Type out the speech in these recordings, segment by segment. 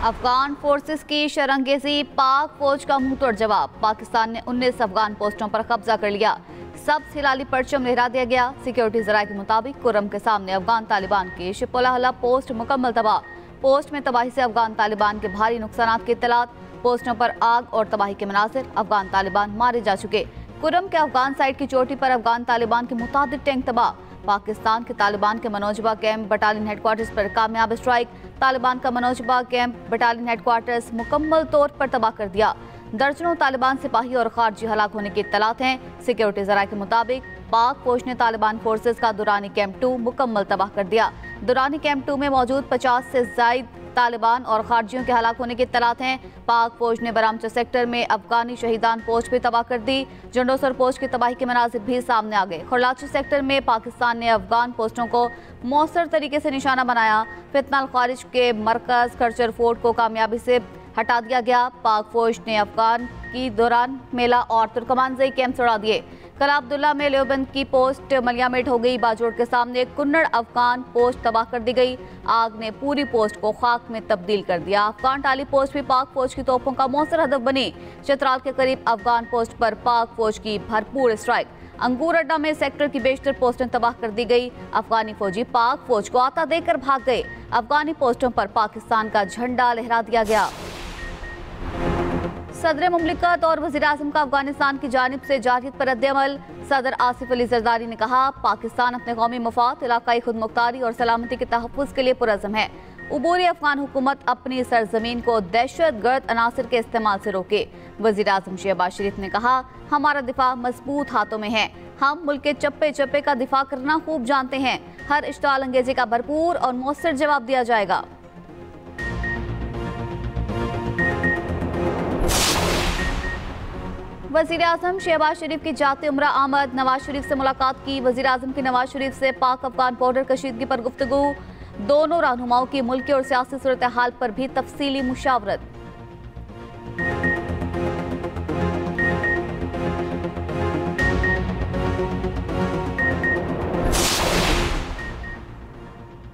Afghan forces की शरंगेजी, पाक फौज का मुंहतोड़ जवाब। पाकिस्तान ने 19 अफगान पोस्टों पर कब्जा कर लिया। सब्ज हिलाली परचम लहरा दिया गया। सिक्योरिटी जराये के मुताबिक कुरम के सामने अफगान तालिबान की शिपोलाहला पोस्ट मुकम्मल तबाह। पोस्ट में तबाही से अफगान तालिबान के भारी नुकसान की इत्तलात। पोस्टों पर आग और तबाही के मनाजिर। अफगान तालिबान मारे जा चुके। कुरम के अफगान साइड की चोटी पर अफगान तालिबान के मुतादिद टैंक तबाह। पाकिस्तान के तालिबान के मनोजबा कैंप बटालियन हेडक्वार्टर्स पर कामयाब स्ट्राइक। तालिबान का मनोजबा कैंप बटालियन हेडक्वार्टर्स मुकम्मल तौर पर तबाह कर दिया। दर्जनों तालिबान सिपाही और खारजी हलाक होने की इत्तलात हैं। सिक्योरिटी जराये के मुताबिक पाक फौज ने तालिबान फोर्सेस का दुरानी कैंप 2 मुकम्मल तबाह कर दिया। दुरानी कैंप 2 में मौजूद 50 से जायद तालिबान और खारजियों के हलाक होने की इत्तलात हैं। पाक फौज ने बरामचा सेक्टर में अफगानी शहीदान पोस्ट भी तबाह कर दी। जंडोसर पोस्ट की तबाही के मनाजिर भी सामने आ गए। खुरलाची सेक्टर में पाकिस्तान ने अफगान पोस्टों को मौसर तरीके से निशाना बनाया। फितनाल खारिज के मरकज खर्चर फोर्ट को कामयाबी से हटा दिया गया। पाक फौज ने अफगान की दौरान मेला और तुर्कमानजई कैंप उड़ा दिए। कला अब्दुल्ला में लेबंद की पोस्ट मलियामेट हो गई। बाजोड़ के सामने कुन्नड़ अफगान पोस्ट तबाह कर दी गई। आग ने पूरी पोस्ट को खाक में तब्दील कर दिया। अफगान टाली पोस्ट भी पाक फौज की तोपों का मौसर हदफ बनी। चित्राल के करीब अफगान पोस्ट पर पाक फौज की भरपूर स्ट्राइक। अंगूर अड्डा में सेक्टर की बेशतर पोस्टें तबाह कर दी गई। अफगानी फौजी पाक फौज को आता देकर भाग गए। अफगानी पोस्टों पर पाकिस्तान का झंडा लहरा दिया गया। सदर मुमलिकत और वज़ीर-ए-आज़म का अफगानिस्तान की जानिब से जारहियत पर रद्द-ए-अमल। सदर आसिफ अली जरदारी ने कहा, पाकिस्तान अपने कौमी मफाद, इलाकाई खुदमुख्तारी और सलामती के तहफ़्फ़ुज़ के लिए पुरज़्म है। उबूरी अफगान हुकूमत अपनी सरजमीन को दहशत गर्द अनासर के इस्तेमाल से रोके। वज़ीर-ए-आज़म शहबाज शरीफ ने कहा, हमारा दिफा मजबूत हाथों में है। हम मुल्क के चप्पे चप्पे का दिफा करना खूब जानते हैं। हर इश्ताल अंगेजी का भरपूर और मौसर जवाब दिया जाएगा। वज़ीर-ए-आज़म शहबाज शरीफ की जाते उम्रा आमद। नवाज शरीफ से मुलाकात की। वज़ीर-ए-आज़म की नवाज शरीफ से पाक अफगान बॉर्डर कशीदगी पर गुफ्तगू। दोनों रहनुमाओं की मुल्की और सियासी सूरत हाल पर भी तफसीली मुशावरत।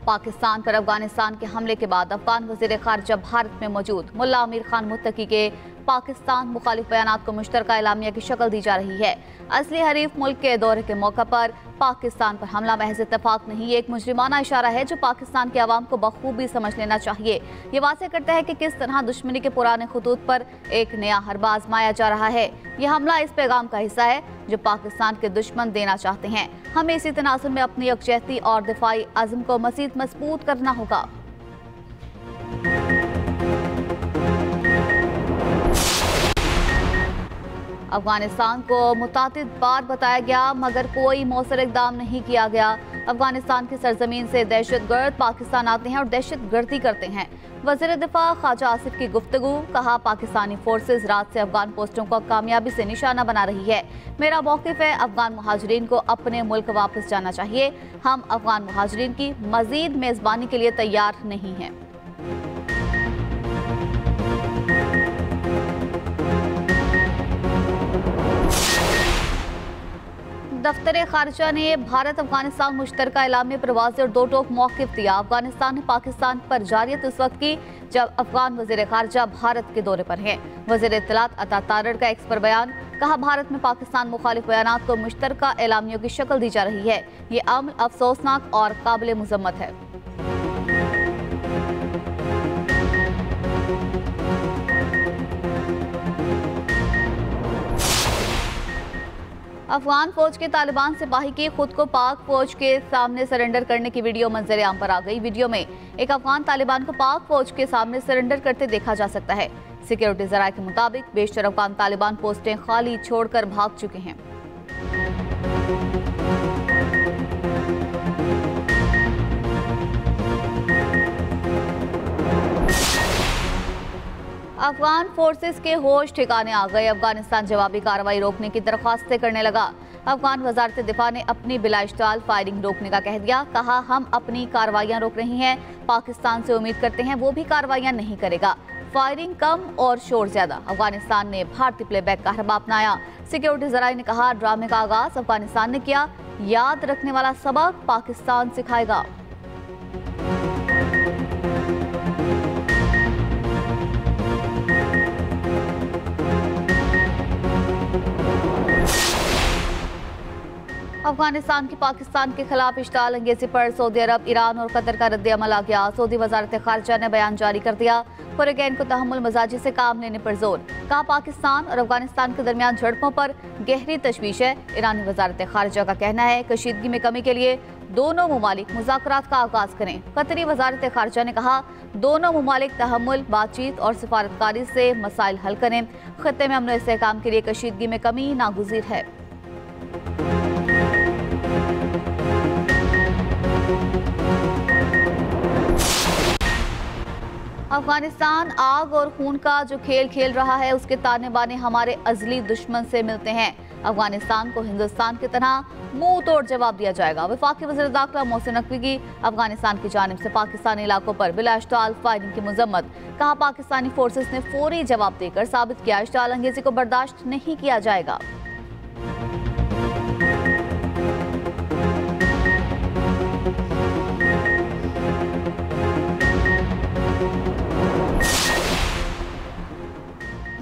पाकिस्तान पर अफगानिस्तान के हमले के बाद अफगान वज़ीर ख़ारिजा भारत में मौजूद मुल्ला आमिर खान मुत्तकी के पाकिस्तान मुखालिफ बयानात को मुश्तरका एलामिया की शक्ल दी जा रही है। असली हरीफ मुल्क के दौरे के मौका पर पाकिस्तान पर हमला महज इत्तफाक नहीं, ये एक मुजरिमाना इशारा है जो पाकिस्तान के अवाम को बखूबी समझ लेना चाहिए। ये वाज़ेह करता है कि किस तरह दुश्मनी के पुराने खुतूत पर एक नया हरबा आजमाया जा रहा है। यह हमला इस पैगाम का हिस्सा है जो पाकिस्तान के दुश्मन देना चाहते हैं। हमें इसी तनाज़ुर में अपनी यकजहती और दिफाई अज़्म को मज़ीद मजबूत करना होगा। अफगानिस्तान को मुतादिद बार बताया गया मगर कोई मौसर इक़दाम नहीं किया गया। अफगानिस्तान की सरजमीन से दहशतगर्द पाकिस्तान आते हैं और दहशत गर्दी करते हैं। वज़ीर दिफा ख्वाजा आसिफ की गुफ्तगू। कहा, पाकिस्तानी फोर्सेज रात से अफगान पोस्टों को कामयाबी से निशाना बना रही है। मेरा मौक़िफ़ है, अफगान मुहाजिरीन को अपने मुल्क वापस जाना चाहिए। हम अफगान मुहाजिरीन की मज़ीद मेज़बानी के लिए तैयार नहीं हैं। दफ्तर खारजा ने भारत अफगानिस्तान मुश्तरका एलामिया पर वाज़ेह और दो टोक मौक़िफ़ दिया। अफगानिस्तान ने पाकिस्तान पर जारियत उस वक्त की जब अफगान वज़ीर खारजा भारत के दौरे पर हैं। वज़ीर इत्तलात अता तारड़ का एक्स पर बयान। कहा, भारत में पाकिस्तान मुखालिफ बयानात को मुश्तरका एलामियों की शक्ल दी जा रही है। ये अमल अफसोसनाक और काबिल मुज़म्मत है। अफगान फौज के तालिबान सिपाही की खुद को पाक फौज के सामने सरेंडर करने की वीडियो मंजर आम पर आ गई। वीडियो में एक अफगान तालिबान को पाक फौज के सामने सरेंडर करते देखा जा सकता है। सिक्योरिटी जराये के मुताबिक बेशतर अफगान तालिबान पोस्टें खाली छोड़कर भाग चुके हैं। अफगान फोर्सेस के होश ठिकाने आ गए। अफगानिस्तान जवाबी कार्रवाई रोकने की दरख्वास्तें करने लगा। अफगान वजारत दिफा ने अपनी बिलाइश्ताल फायरिंग रोकने का कह दिया। कहा, हम अपनी कार्रवाइयां रोक रही हैं। पाकिस्तान से उम्मीद करते हैं वो भी कार्रवाइयां नहीं करेगा। फायरिंग कम और शोर ज्यादा। अफगानिस्तान ने भारतीय प्लेबैक का हरबा अपनाया। सिक्योरिटी जराये ने कहा, ड्रामे का आगाज अफगानिस्तान ने किया। याद रखने वाला सबक पाकिस्तान सिखाएगा। अफगानिस्तान की पाकिस्तान के खिलाफ इश्ताल अंगेजी पर सऊदी अरब, ईरान और कतर का रद्द-ए-अमल आ गया। सऊदी वजारत खारजा ने बयान जारी कर दिया। हुरैकेन को तहम्मुल मजाजी से काम लेने पर जोर। कहा पाकिस्तान और अफगानिस्तान के दरमियान झड़पों पर गहरी तशवीश है। ईरानी वजारत खारजा का कहना है कशीदगी में कमी के लिए दोनों मुमालिक मुज़ाकरात का आगाज करें। कतरी वजारत खारजा ने कहा दोनों मुमालिक तहम्मुल, बातचीत और सिफारतकारी से मसाइल हल करें। खत्ते में अमन और इस्तेहकाम के लिए कशीदगी में कमी नागुज़ीर है। अफगानिस्तान आग और खून का जो खेल खेल रहा है उसके ताने बाने हमारे अजली दुश्मन से मिलते हैं। अफगानिस्तान को हिंदुस्तान की तरह मुंह तोड़ जवाब दिया जाएगा। वफाकी वज़ीर दाखिला मोहसिन नकवी की अफगानिस्तान की जानिब से पाकिस्तानी इलाकों पर बिला इश्ताल फायरिंग की मजम्मत। कहा पाकिस्तानी फोर्सेस ने फौरी जवाब देकर साबित किया इश्ताल अंगेजी को बर्दाश्त नहीं किया जाएगा।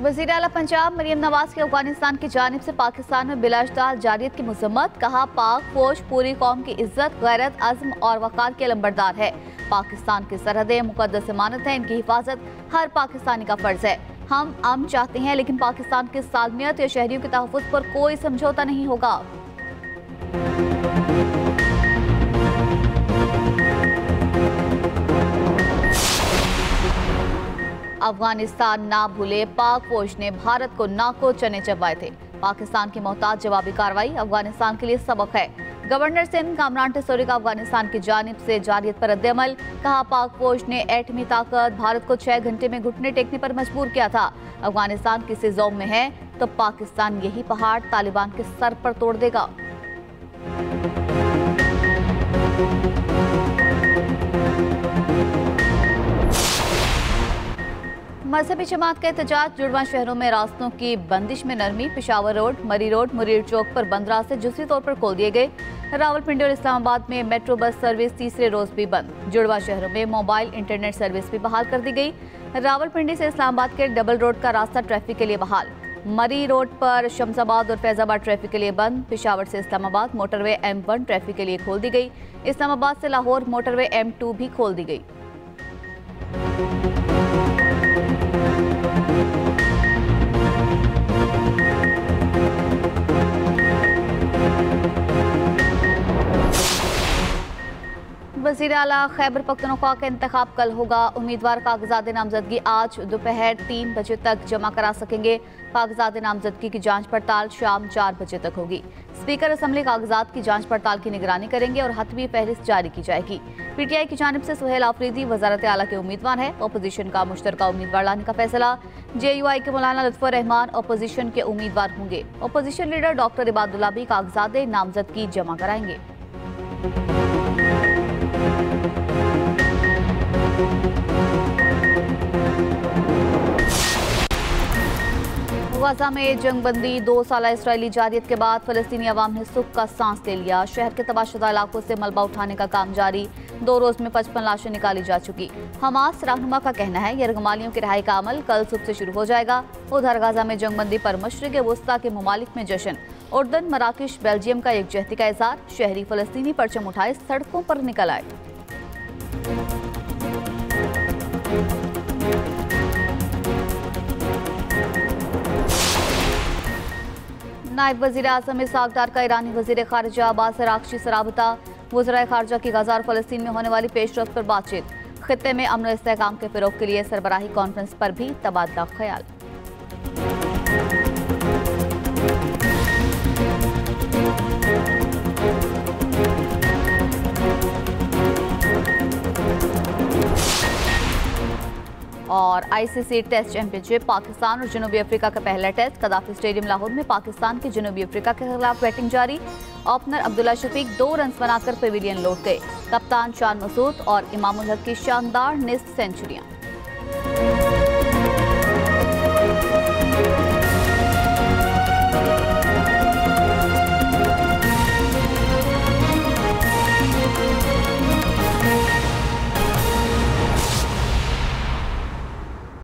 वज़ीर आला पंजाब मरियम नवाज की अफगानिस्तान की जानिब से पाकिस्तान में बिलाइश्ताल जारियत की मजम्मत। कहा पाक फौज पूरी कौम की इज्जत, गैरत, अज़्म और वक़ार के लंबरदार है। पाकिस्तान की सरहदें मुक़द्दस अमानत है, इनकी हिफाजत हर पाकिस्तानी का फर्ज है। हम अमन चाहते हैं लेकिन पाकिस्तान की सालमियत या शहरियों के तहफ़्फ़ुज़ पर कोई समझौता नहीं होगा। अफगानिस्तान ना भूले, पाक फौज ने भारत को नाको चने चबवाए थे। पाकिस्तान की मोहताज जवाबी कार्रवाई अफगानिस्तान के लिए सबक है। गवर्नर सिंध कामरान टेसोरी का अफगानिस्तान की जानिब से जारियत पर रद्द-ए-अमल। कहा पाक फौज ने एटमी ताकत भारत को 6 घंटे में घुटने टेकने पर मजबूर किया था। अफगानिस्तान किसी ज़ौम में है तो पाकिस्तान यही पहाड़ तालिबान के सर पर तोड़ देगा। मजहबी जमात का एहतजाज, जुड़वा शहरों में रास्तों की बंदिश में नरमी। पेशावर रोड, मरी रोड, मुरीर चौक पर बंद रास्ते जुज़वी तौर पर खोल दिए गए। रावलपिंडी और इस्लामाबाद में मेट्रो बस सर्विस तीसरे रोज भी बंद। जुड़वा शहरों में मोबाइल इंटरनेट सर्विस भी बहाल कर दी गई। रावलपिंडी से इस्लामाबाद के डबल रोड का रास्ता ट्रैफिक के लिए बहाल। मरी रोड पर शमशाबाद और फैजाबाद ट्रैफिक के लिए बंद। पेशावर से इस्लामाबाद मोटरवे M1 ट्रैफिक के लिए खोल दी गई। इस्लामाबाद से लाहौर मोटरवे M2 भी खोल दी गई। वज़ीर आला खैबर पख्तूनख्वा का इंतखाब कल होगा। उम्मीदवार कागजात नामजदगी आज दोपहर 3 बजे तक जमा करा सकेंगे। कागजात नामजदगी की जांच पड़ताल शाम 4 बजे तक होगी। स्पीकर असम्बली कागजात की जांच पड़ताल की निगरानी करेंगे और हतमी फहरिस्त जारी की जाएगी। PTI की जानिब से सुहेल आफरीदी वजारत आला के उम्मीदवार है। अपोजिशन का मुश्तरका उम्मीदवार लाने का फैसला। JUI के मौलाना लुत्फुर रहमान अपोजिशन के उम्मीदवार होंगे। अपोजिशन लीडर डॉक्टर इबादुल्ला भी कागजात नामजदगी जमा कराएंगे। गजा में जंगबंदी 2 साल इसराइली जारियत के बाद फलस्तीनी अवाम ने सुख का सांस ले लिया। शहर के तबाहशुदा इलाकों से मलबा उठाने का काम जारी। 2 रोज में 55 लाशें निकाली जा चुकी। हमास रहनुमा का कहना है यरगमालियों की रिहाई का अमल कल सुबह से शुरू हो जाएगा। उधर गजा में जंगबंदी पर मशरिक वस्ता के ममालिक में जश्न। उर्दन, मराकिश, बेल्जियम का एकजहती का इज़हार। शहरी फलस्तीनी परचम उठाए सड़कों पर निकल आए। नायब वज़ीर आज़म इसहाक डार का ईरानी वज़ीर खारजा अब्बास अराग़ची से राबता। वज़राए खारजा की गजा और फ़लस्तीन में होने वाली पेशरफ्त पर बातचीत। खित्ते में अमन और इस्तेहकाम के फ़रोग़ के लिए सरबराही कॉन्फ्रेंस पर भी तबादला ख्याल। और ICC टेस्ट चैंपियनशिप, पाकिस्तान और जनूबी अफ्रीका का पहला टेस्ट। कदाफी स्टेडियम लाहौर में पाकिस्तान की जनूबी अफ्रीका के खिलाफ बैटिंग जारी। ओपनर अब्दुल्ला शफीक 2 रन बनाकर पेविलियन लौट गए। कप्तान शान मसूद और इमामुल हक की शानदार निस्फ सेंचुरियां।